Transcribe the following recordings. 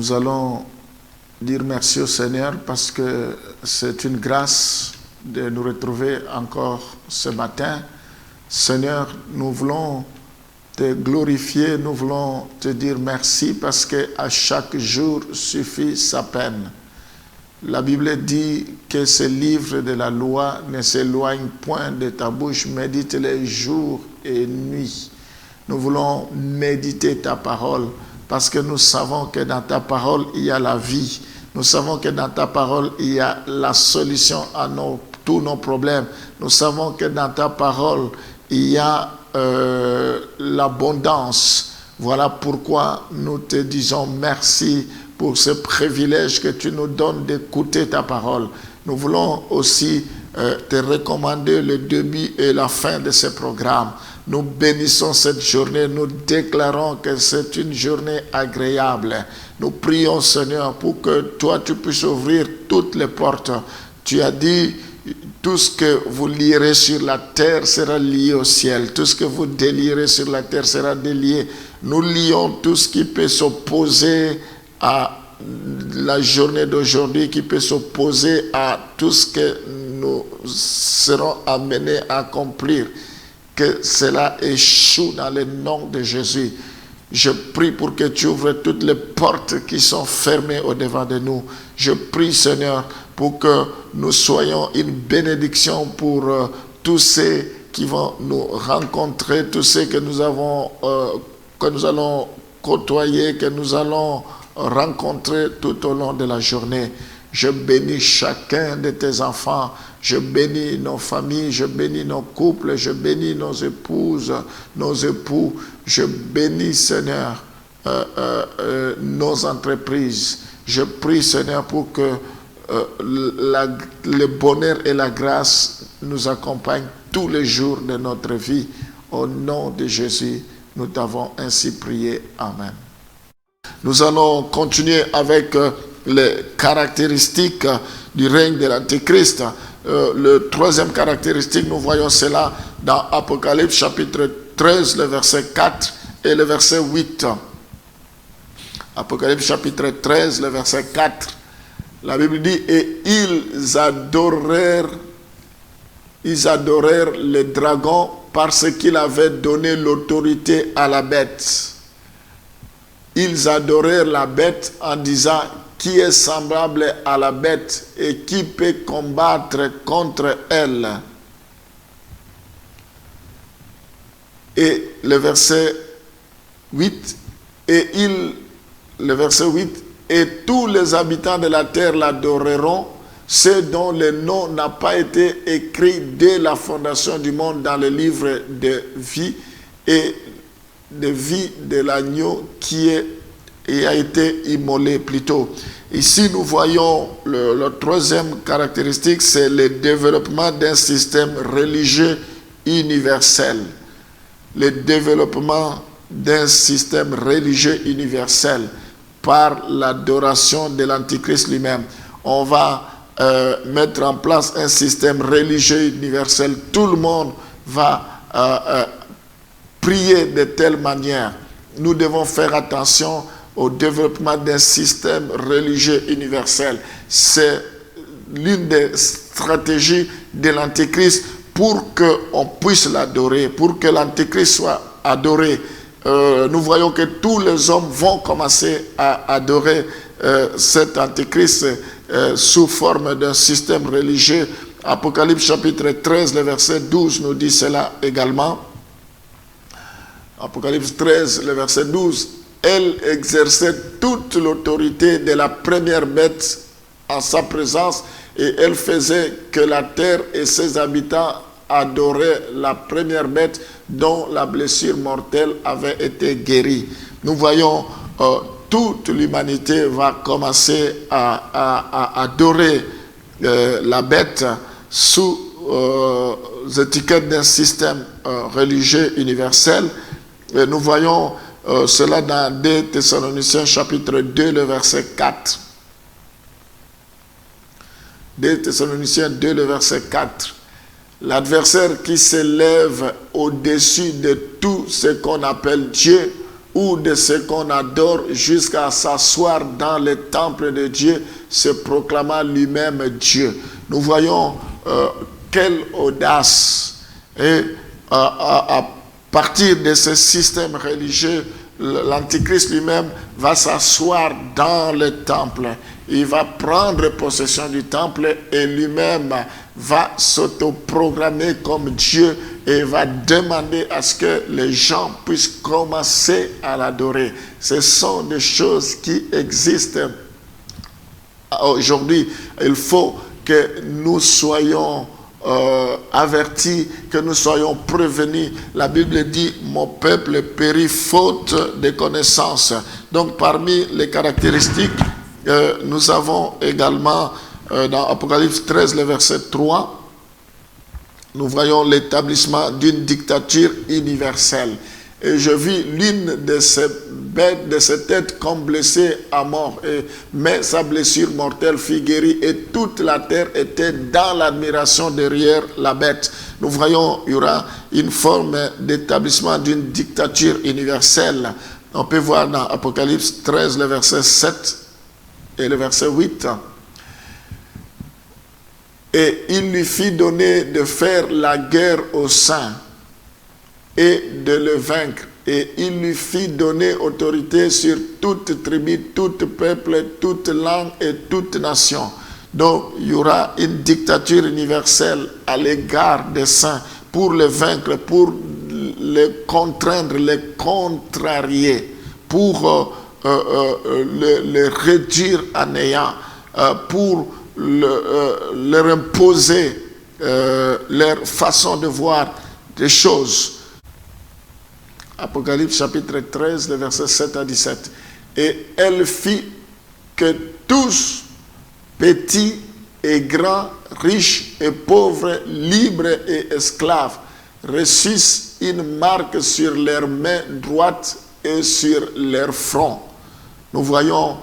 Nous allons dire merci au Seigneur parce que c'est une grâce de nous retrouver encore ce matin. Seigneur, nous voulons te glorifier, nous voulons te dire merci parce qu'à chaque jour suffit sa peine. La Bible dit que ce livre de la loi ne s'éloigne point de ta bouche, médite-les jour et nuit. Nous voulons méditer ta parole parce que nous savons que dans ta parole, il y a la vie. Nous savons que dans ta parole, il y a la solution à tous nos problèmes. Nous savons que dans ta parole, il y a l'abondance. Voilà pourquoi nous te disons merci pour ce privilège que tu nous donnes d'écouter ta parole. Nous voulons aussi te recommander le début et la fin de ce programme. Nous bénissons cette journée, nous déclarons que c'est une journée agréable. Nous prions, Seigneur, pour que toi, tu puisses ouvrir toutes les portes. Tu as dit, tout ce que vous lierez sur la terre sera lié au ciel. Tout ce que vous délierez sur la terre sera délié. Nous lions tout ce qui peut s'opposer à la journée d'aujourd'hui, qui peut s'opposer à tout ce que nous serons amenés à accomplir. Que cela échoue dans le nom de Jésus. Je prie pour que tu ouvres toutes les portes qui sont fermées au-devant de nous. Je prie, Seigneur, pour que nous soyons une bénédiction pour tous ceux qui vont nous rencontrer, tous ceux que nous allons côtoyer, que nous allons rencontrer tout au long de la journée. Je bénis chacun de tes enfants. Je bénis nos familles, je bénis nos couples, je bénis nos épouses, nos époux. Je bénis, Seigneur, nos entreprises. Je prie, Seigneur, pour que le bonheur et la grâce nous accompagnent tous les jours de notre vie. Au nom de Jésus, nous t'avons ainsi prié. Amen. Nous allons continuer avec les caractéristiques du règne de l'Antéchrist. Le troisième caractéristique, nous voyons cela dans Apocalypse chapitre 13, le verset 4 et le verset 8. Apocalypse chapitre 13, le verset 4. La Bible dit, et ils adorèrent le dragon parce qu'il avait donné l'autorité à la bête. Ils adorèrent la bête en disant, qui est semblable à la bête et qui peut combattre contre elle. Et le verset 8, et tous les habitants de la terre l'adoreront, ceux dont le nom n'a pas été écrit dès la fondation du monde dans le livre de vie et de vie de l'agneau qui a été immolé plutôt. Ici, nous voyons la troisième caractéristique, c'est le développement d'un système religieux universel. Le développement d'un système religieux universel par l'adoration de l'Antichrist lui-même. On va mettre en place un système religieux universel. Tout le monde va prier de telle manière. Nous devons faire attention au développement d'un système religieux universel. C'est l'une des stratégies de l'Antéchrist pour qu'on puisse l'adorer, pour que l'Antéchrist soit adoré. Nous voyons que tous les hommes vont commencer à adorer cet Antéchrist sous forme d'un système religieux. Apocalypse chapitre 13, le verset 12 nous dit cela également. Apocalypse 13, le verset 12. Elle exerçait toute l'autorité de la première bête en sa présence et elle faisait que la terre et ses habitants adoraient la première bête dont la blessure mortelle avait été guérie. Nous voyons toute l'humanité va commencer à adorer la bête sous étiquette d'un système religieux universel. Et nous voyons cela dans 2 Thessaloniciens chapitre 2, le verset 4. 2 Thessaloniciens 2, le verset 4. L'adversaire qui s'élève au-dessus de tout ce qu'on appelle Dieu ou de ce qu'on adore jusqu'à s'asseoir dans le temple de Dieu, se proclamant lui-même Dieu. Nous voyons quelle audace. Et à partir de ce système religieux, l'Antichrist lui-même va s'asseoir dans le temple. Il va prendre possession du temple et lui-même va s'autoprogrammer comme Dieu et va demander à ce que les gens puissent commencer à l'adorer. Ce sont des choses qui existent aujourd'hui. Il faut que nous soyons avertis, que nous soyons prévenus. La Bible dit « Mon peuple périt faute de connaissances ». Donc parmi les caractéristiques, nous avons également dans Apocalypse 13, le verset 3, nous voyons l'établissement d'une dictature universelle. Et je vis l'une de ces bêtes, de ces têtes comme blessée à mort. Mais sa blessure mortelle fut guérie et toute la terre était dans l'admiration derrière la bête. Nous voyons, il y aura une forme d'établissement d'une dictature universelle. On peut voir dans Apocalypse 13, le verset 7 et le verset 8. Et il lui fit donner de faire la guerre aux saints et de le vaincre. Et il lui fit donner autorité sur toute tribu, tout peuple, toute langue et toute nation. Donc, il y aura une dictature universelle à l'égard des saints pour les vaincre, pour les contraindre, les contrarier, pour les réduire à néant, pour leur imposer leur façon de voir des choses. Apocalypse chapitre 13, les versets 7 à 17. Et elle fit que tous, petits et grands, riches et pauvres, libres et esclaves, reçussent une marque sur leurs mains droites et sur leur front. Nous voyons,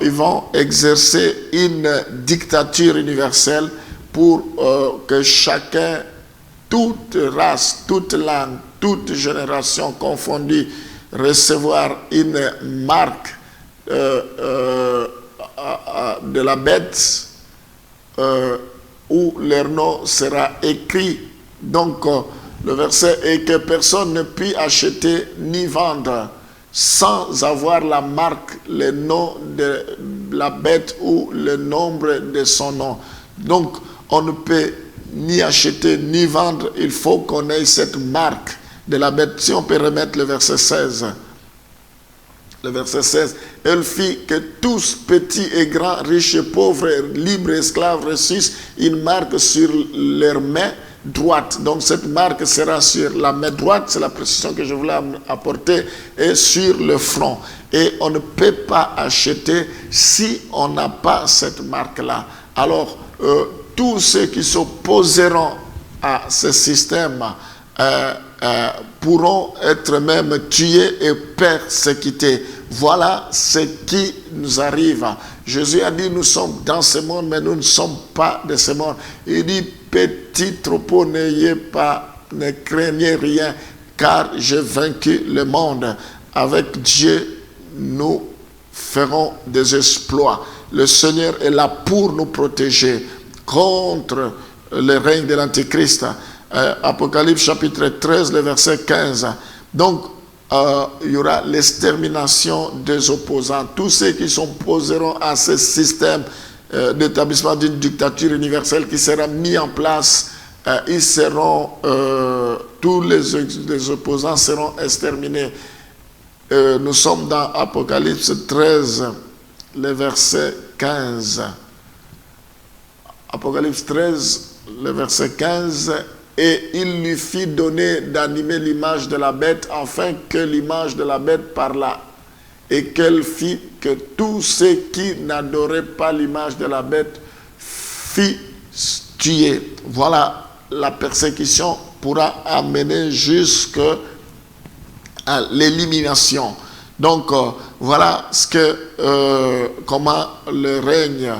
ils vont exercer une dictature universelle pour que chacun, toute race, toute langue, toute génération confondue, recevoir une marque de la bête où leur nom sera écrit. Donc, le verset est que personne ne peut acheter ni vendre sans avoir la marque, le nom de la bête ou le nombre de son nom. Donc, on ne peut ni acheter ni vendre, il faut qu'on ait cette marque de la bête. Si on peut remettre le verset 16. Le verset 16. Elle fit que tous, petits et grands, riches et pauvres, libres et esclaves, reçussent une marque sur leurs mains droites. Donc cette marque sera sur la main droite, c'est la précision que je voulais apporter, et sur le front. Et on ne peut pas acheter si on n'a pas cette marque-là. Alors, tous ceux qui s'opposeront à ce système pourront être même tués et persécutés. Voilà ce qui nous arrive. Jésus a dit, nous sommes dans ce monde, mais nous ne sommes pas de ce monde. Il dit, petit troupeau, n'ayez pas, ne craignez rien, car j'ai vaincu le monde. Avec Dieu, nous ferons des exploits. Le Seigneur est là pour nous protéger contre le règne de l'Antichrist. Apocalypse chapitre 13, le verset 15. Donc, il y aura l'extermination des opposants. Tous ceux qui s'opposeront à ce système d'établissement d'une dictature universelle qui sera mis en place, ils seront, tous les opposants seront exterminés. Nous sommes dans Apocalypse 13, le verset 15. Apocalypse 13, le verset 15. Et il lui fit donner d'animer l'image de la bête, afin que l'image de la bête parlât, et qu'elle fit que tous ceux qui n'adoraient pas l'image de la bête fissent tuer. Voilà, la persécution pourra amener jusqu'à l'élimination. Donc, voilà ce que, comment le règne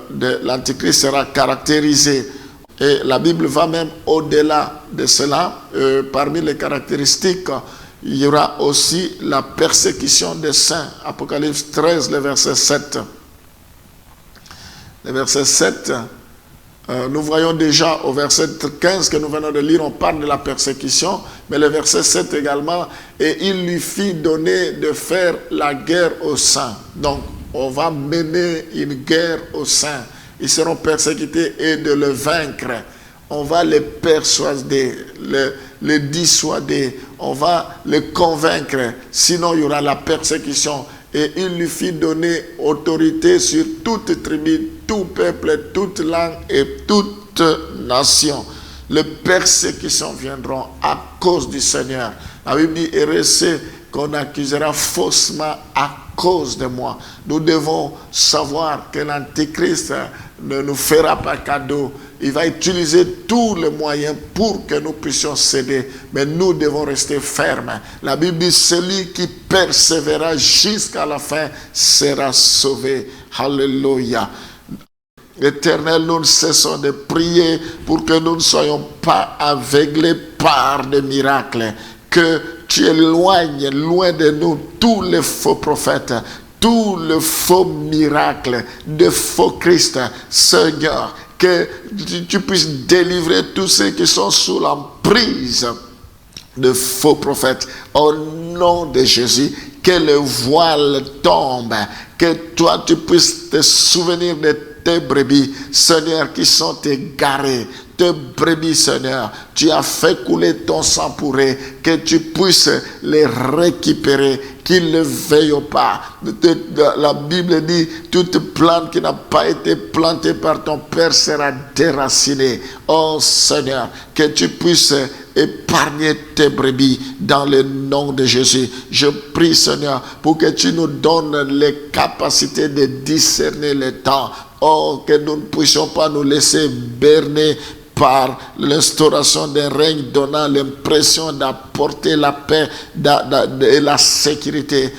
de l'Antichrist sera caractérisé. Et la Bible va même au-delà de cela. Parmi les caractéristiques, il y aura aussi la persécution des saints. Apocalypse 13, le verset 7. Le verset 7, nous voyons déjà au verset 15 que nous venons de lire, on parle de la persécution, mais le verset 7 également, et il lui fit donner de faire la guerre aux saints. Donc, on va mener une guerre aux saints. Ils seront persécutés et de le vaincre. On va les persuader, les dissuader, on va les convaincre. Sinon, il y aura la persécution. Et il lui fit donner autorité sur toute tribu, tout peuple, toute langue et toute nation. Les persécutions viendront à cause du Seigneur. La Bible dit, et c'est qu'on accusera faussement à cause de moi. Nous devons savoir que l'Antéchrist ne nous fera pas cadeau. Il va utiliser tous les moyens pour que nous puissions céder. Mais nous devons rester fermes. La Bible dit, celui qui persévérera jusqu'à la fin sera sauvé. Alléluia. Éternel, nous ne cessons de prier pour que nous ne soyons pas aveuglés par des miracles. Que tu éloignes loin de nous tous les faux prophètes, tous les faux miracles, de faux Christ, Seigneur. Que tu puisses délivrer tous ceux qui sont sous l'emprise de faux prophètes. Au nom de Jésus, que le voile tombe, que toi tu puisses te souvenir de tes brebis, Seigneur, qui sont égarées. Tes brebis, Seigneur, tu as fait couler ton sang pour eux, que tu puisses les récupérer, qu'ils ne veillent pas. La Bible dit, toute plante qui n'a pas été plantée par ton Père sera déracinée. Oh Seigneur, que tu puisses épargner tes brebis dans le nom de Jésus. Je prie, Seigneur, pour que tu nous donnes les capacités de discerner le temps. Oh, que nous ne puissions pas nous laisser berner par l'instauration d'un règne donnant l'impression d'apporter la paix et la sécurité,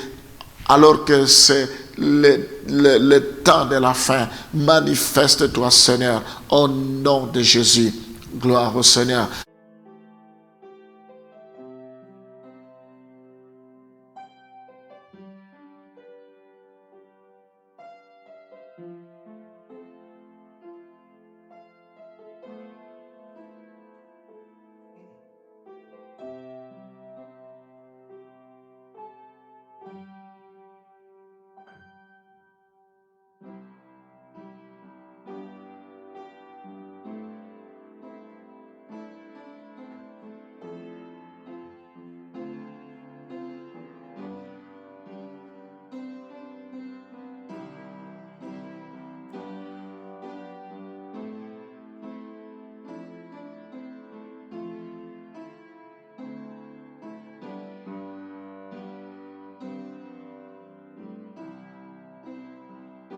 alors que c'est le temps de la fin. Manifeste-toi, Seigneur, au nom de Jésus. Gloire au Seigneur.